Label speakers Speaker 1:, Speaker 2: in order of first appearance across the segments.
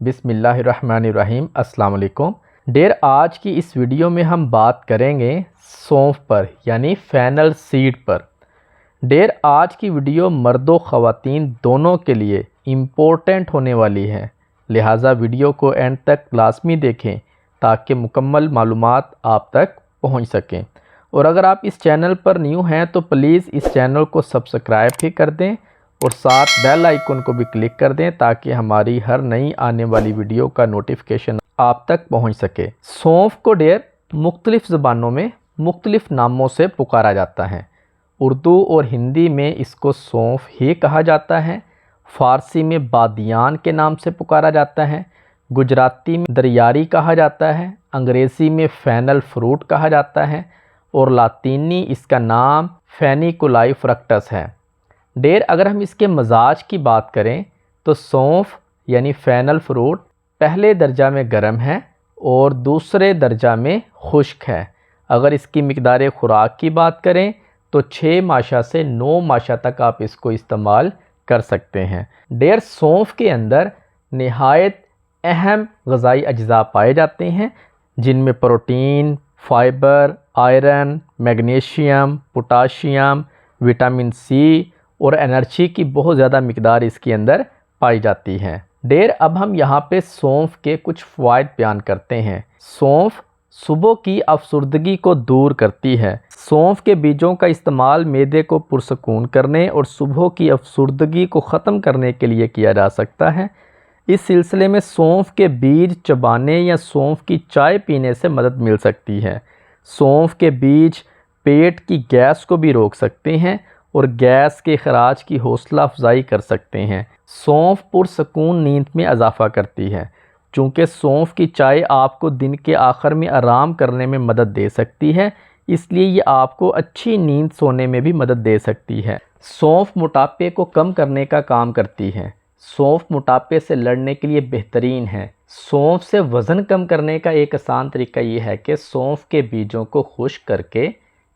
Speaker 1: बिस्मिल्लाहिर्रहमानिर्रहीम। अस्सलाम वालेकुम। आज की इस वीडियो में हम बात करेंगे सौंफ पर यानी फेनल सीड पर। आज की वीडियो मर्दों ख़वातीन दोनों के लिए इम्पोर्टेंट होने वाली है, लिहाजा वीडियो को एंड तक लाजमी देखें ताकि मुकम्मल मालूमात आप तक पहुंच सकें। और अगर आप इस चैनल पर न्यू हैं तो प्लीज़ इस चैनल को सब्सक्राइब भी कर दें और साथ बेल आइकन को भी क्लिक कर दें ताकि हमारी हर नई आने वाली वीडियो का नोटिफिकेशन आप तक पहुंच सके। सौंफ को मुख्तलिफ़ ज़बानों में मुख्तलिफ़ नामों से पुकारा जाता है। उर्दू और हिंदी में इसको सौंफ ही कहा जाता है, फ़ारसी में बादियान के नाम से पुकारा जाता है, गुजराती में दरियारी कहा जाता है, अंग्रेज़ी में फेनल फ्रूट कहा जाता है और लातीनी इसका नाम फेनिकुलाई फ्रक्टस है। अगर हम इसके मजाज की बात करें तो सौंफ यानी फेनल फ्रूट पहले दर्जा में गर्म है और दूसरे दर्जा में खुश्क है। अगर इसकी मिकदार खुराक की बात करें तो 6 माशा से 9 माशा तक आप इसको इस्तेमाल कर सकते हैं। सौंफ के अंदर नहायत अहम ग़िज़ाई अज्जा पाए जाते हैं जिनमें protein, fibre, iron, magnesium, potassium, vitamin C और एनर्जी की बहुत ज़्यादा मिकदार इसके अंदर पाई जाती है। अब हम यहाँ पे सौंफ के कुछ फ़वाइद बयान करते हैं। सौंफ सुबह की अफसुर्दगी को दूर करती है। सौंफ के बीजों का इस्तेमाल मैदे को पुरसकून करने और सुबह की अफसुर्दगी को ख़त्म करने के लिए किया जा सकता है। इस सिलसिले में सौंफ के बीज चबाने या सौंफ की चाय पीने से मदद मिल सकती है। सौंफ के बीज पेट की गैस को भी रोक सकते हैं और गैस के खराज की हौसला अफजाई कर सकते हैं। सौंफ पुरसकून नींद में इजाफ़ा करती है। चूँकि सौंफ की चाय आपको दिन के आखिर में आराम करने में मदद दे सकती है, इसलिए ये आपको अच्छी नींद सोने में भी मदद दे सकती है। सौंफ मोटापे को कम करने का काम करती है। सौंफ मोटापे से लड़ने के लिए बेहतरीन है। सौंफ से वज़न कम करने का एक आसान तरीका ये है कि सौंफ के बीजों को खुश्क करके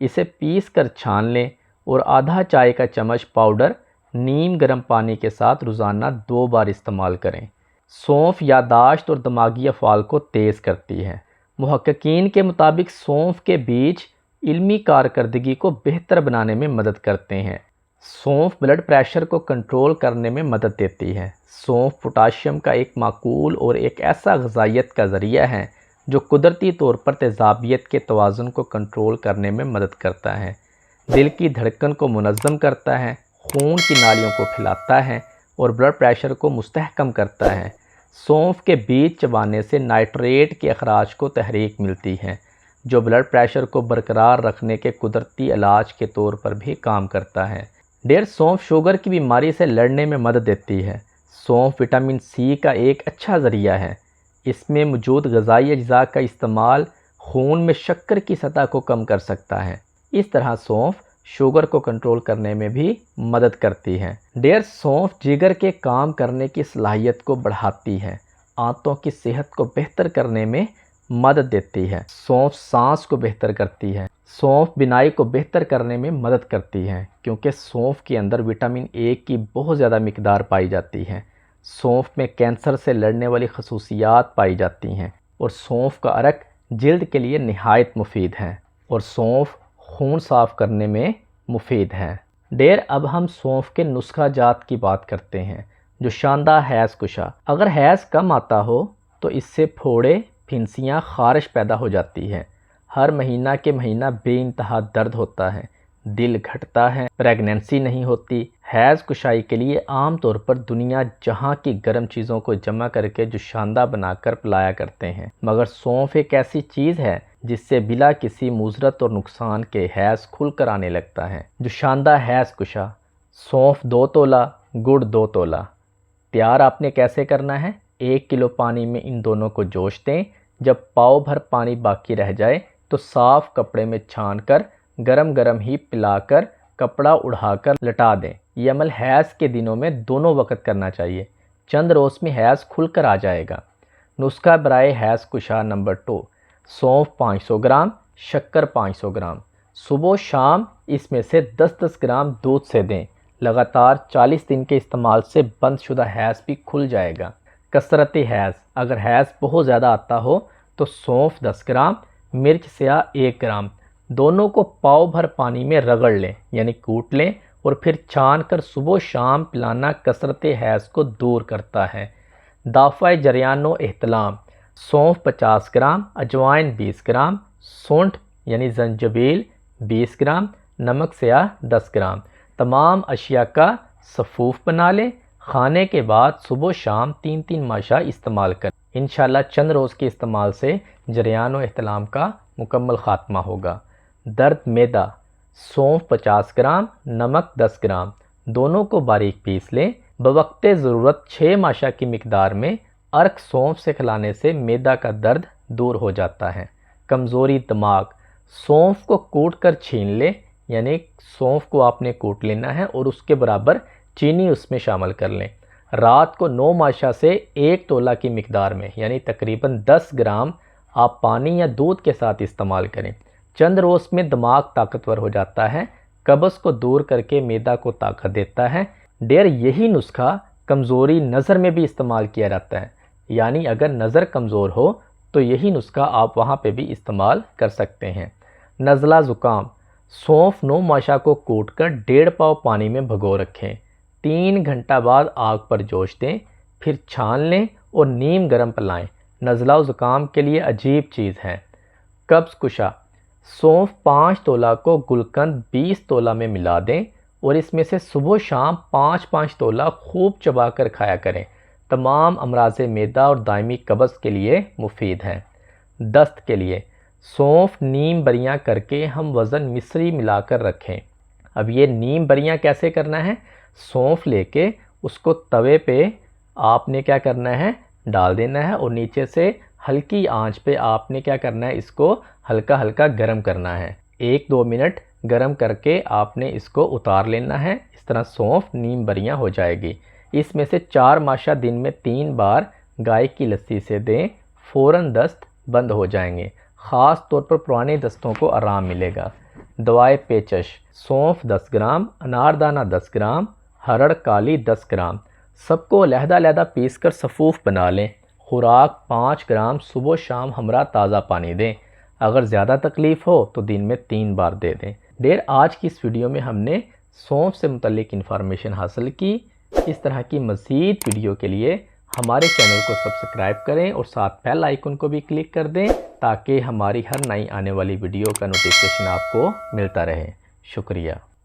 Speaker 1: इसे पीस कर छान लें और आधा चाय का चम्मच पाउडर नीम गर्म पानी के साथ रोज़ाना 2 बार इस्तेमाल करें। सौंफ यादाश्त और दिमागी अफ़आल को तेज़ करती है। मुहक्किकीन के मुताबिक सौंफ के बीज इल्मी कारकर्दगी को बेहतर बनाने में मदद करते हैं। सौंफ ब्लड प्रेशर को कंट्रोल करने में मदद देती है। सौंफ पोटाशियम का एक माकूल और एक ऐसा ग़िज़ाइयत का ज़रिया है जो कुदरती तौर पर तेज़ाबियत के तवाज़ुन को कंट्रोल करने में मदद करता है, दिल की धड़कन को मुनज़्ज़म करता है, खून की नालियों को फैलाता है और ब्लड प्रेशर को मुस्तहकम करता है। सौंफ के बीज चबाने से नाइट्रेट के अखराज को तहरीक मिलती है जो ब्लड प्रेशर को बरकरार रखने के कुदरती इलाज के तौर पर भी काम करता है। सौंफ शुगर की बीमारी से लड़ने में मदद देती है। सौंफ विटामिन सी का एक अच्छा ज़रिया है। इसमें मौजूद ग़िज़ाई अज्जा का इस्तेमाल खून में शक्कर की सतह को कम कर सकता है। इस तरह सौंफ शुगर को कंट्रोल करने में भी मदद करती है। सौंफ जिगर के काम करने की सलाहियत को बढ़ाती है, आंतों की सेहत को बेहतर करने में मदद देती है। सौंफ सांस को बेहतर करती है। सौंफ बिनाई को बेहतर करने में मदद करती है क्योंकि सौंफ के अंदर विटामिन ए की बहुत ज़्यादा मिकदार पाई जाती है। सौंफ में कैंसर से लड़ने वाली खसूसियात पाई जाती हैं और सौंफ का अरक जल्द के लिए नहायत मुफीद है और सौंफ खून साफ़ करने में मुफीद है। अब हम सौंफ के नुस्खा जात की बात करते हैं जो शानदार हैज़ कुशा। अगर हैज़ कम आता हो तो इससे फोड़े, फिंसियाँ, ख़ारिश पैदा हो जाती है। हर महीना के महीना बेइंतहा दर्द होता है, दिल घटता है, प्रेगनेंसी नहीं होती। हैज़ कुशाई के लिए आम तौर पर दुनिया जहाँ की गर्म चीज़ों को जमा करके जुशांदा बनाकर पिलाया करते हैं, मगर सौंफ एक ऐसी चीज़ है जिससे बिला किसी मुज़रत और नुकसान के हैज़ खुल कर आने लगता है। जुशांदा हैज़ कुशा। सौंफ 2 तोला, गुड़ 2 तोला। तैयार आपने कैसे करना है? 1 किलो पानी में इन दोनों को जोश दें। जब पाव भर पानी बाकी रह जाए तो साफ़ कपड़े में छान कर गरम गरम ही पिलाकर कपड़ा उड़ाकर लटा दें। ये अमल हैज़ के दिनों में दोनों वक्त करना चाहिए। चंद रोज़ में हैज़ खुल कर आ जाएगा। नुस्खा बराए हैज़ कुशा नंबर 2: सौंफ 500 ग्राम, शक्कर 500 ग्राम। सुबह शाम इसमें से 10-10 ग्राम दूध से दें। लगातार 40 दिन के इस्तेमाल से बंदशुदा हैज़ भी खुल जाएगा। کثرت حیض، اگر حیض بہت زیادہ آتا ہو تو سونف 10 گرام، مرچ سیاہ 1 گرام، دونوں کو پاؤ بھر پانی میں رگڑ لیں یعنی کوٹ لیں اور پھر چھان کر صبح و شام پلانا کثرت حیض کو دور کرتا ہے۔ دافع جریان و احتلام، سونف 50 گرام، اجوائن 20 گرام، سونٹھ یعنی زنجبیل 20 گرام، نمک سیاہ 10 گرام، تمام اشیاء کا سفوف بنا لیں۔ کھانے کے بعد صبح و شام 3 ماشا استعمال کریں۔ انشاءاللہ چند روز کے استعمال سے جریان و احتلام کا مکمل خاتمہ ہوگا۔ درد معدہ، سونف 50 گرام، نمک 10 گرام، دونوں کو باریک پیس لیں۔ بوقت ضرورت 6 ماشا کی مقدار میں عرق سونف سے کھلانے سے معدہ کا درد دور ہو جاتا ہے۔ کمزوری دماغ، سونف کو کوٹ کر چھین لیں یعنی سونف کو آپ نے کوٹ لینا ہے اور اس کے برابر چینی اس میں شامل کر لیں۔ رات کو 9 ماشا سے 1 تولہ کی مقدار میں یعنی تقریباً 10 گرام آپ پانی یا دودھ کے ساتھ استعمال کریں۔ چند روز میں دماغ طاقتور ہو جاتا ہے، قبض کو دور کر کے معدہ کو طاقت دیتا ہے۔ ڈیر یہی نسخہ کمزوری نظر میں بھی استعمال کیا جاتا ہے، یعنی اگر نظر کمزور ہو تو یہی نسخہ آپ وہاں پہ بھی استعمال کر سکتے ہیں۔ نزلہ زکام، سونف 9 ماشا کو کوٹ کر 1.5 پاؤ پانی میں بھگو رکھیں، 3 گھنٹہ بعد آگ پر جوش دیں، پھر چھان لیں اور نیم گرم پلائیں۔ نزلہ و زکام کے لیے عجیب چیز ہے۔ قبض کشا، سونف 5 تولہ کو گلقند 20 تولہ میں ملا دیں اور اس میں سے صبح و شام 5 تولہ خوب چبا کر کھایا کریں۔ تمام امراض معدہ اور دائمی قبض کے لیے مفید ہیں۔ دست کے لیے سونف نیم بریاں کر کے ہم وزن مصری ملا کر رکھیں۔ اب یہ نیم بریاں کیسے کرنا ہے؟ سونف لے کے اس کو توے پہ آپ نے کیا کرنا ہے، ڈال دینا ہے اور نیچے سے ہلکی آنچ پہ آپ نے کیا کرنا ہے، اس کو ہلکا ہلکا گرم کرنا ہے۔ 1-2 منٹ گرم کر کے آپ نے اس کو اتار لینا ہے۔ اس طرح سونف نیم بریاں ہو جائے گی۔ اس میں سے 4 ماشا دن میں 3 بار گائے کی لسی سے دیں، فوراً دست بند ہو جائیں گے۔ خاص طور پر پرانے دستوں کو آرام ملے گا۔ دوائے پیچش، سونف 10 گرام، اناردانہ 10 گرام، ہرڑ کالی 10 گرام، سب کو علیحدہ علیحدہ پیس کر سفوف بنا لیں۔ خوراک 5 گرام صبح و شام ہمراہ تازہ پانی دیں۔ اگر زیادہ تکلیف ہو تو دن میں 3 بار دے دیں۔ ڈیر آج کی اس ویڈیو میں ہم نے سونف سے متعلق انفارمیشن حاصل کی۔ اس طرح کی مزید ویڈیو کے لیے ہمارے چینل کو سبسکرائب کریں اور ساتھ بیل آئیکن کو بھی کلک کر دیں تاکہ ہماری ہر نئی آنے والی ویڈیو کا نوٹیفیکیشن آپ کو ملتا رہے۔ شکریہ۔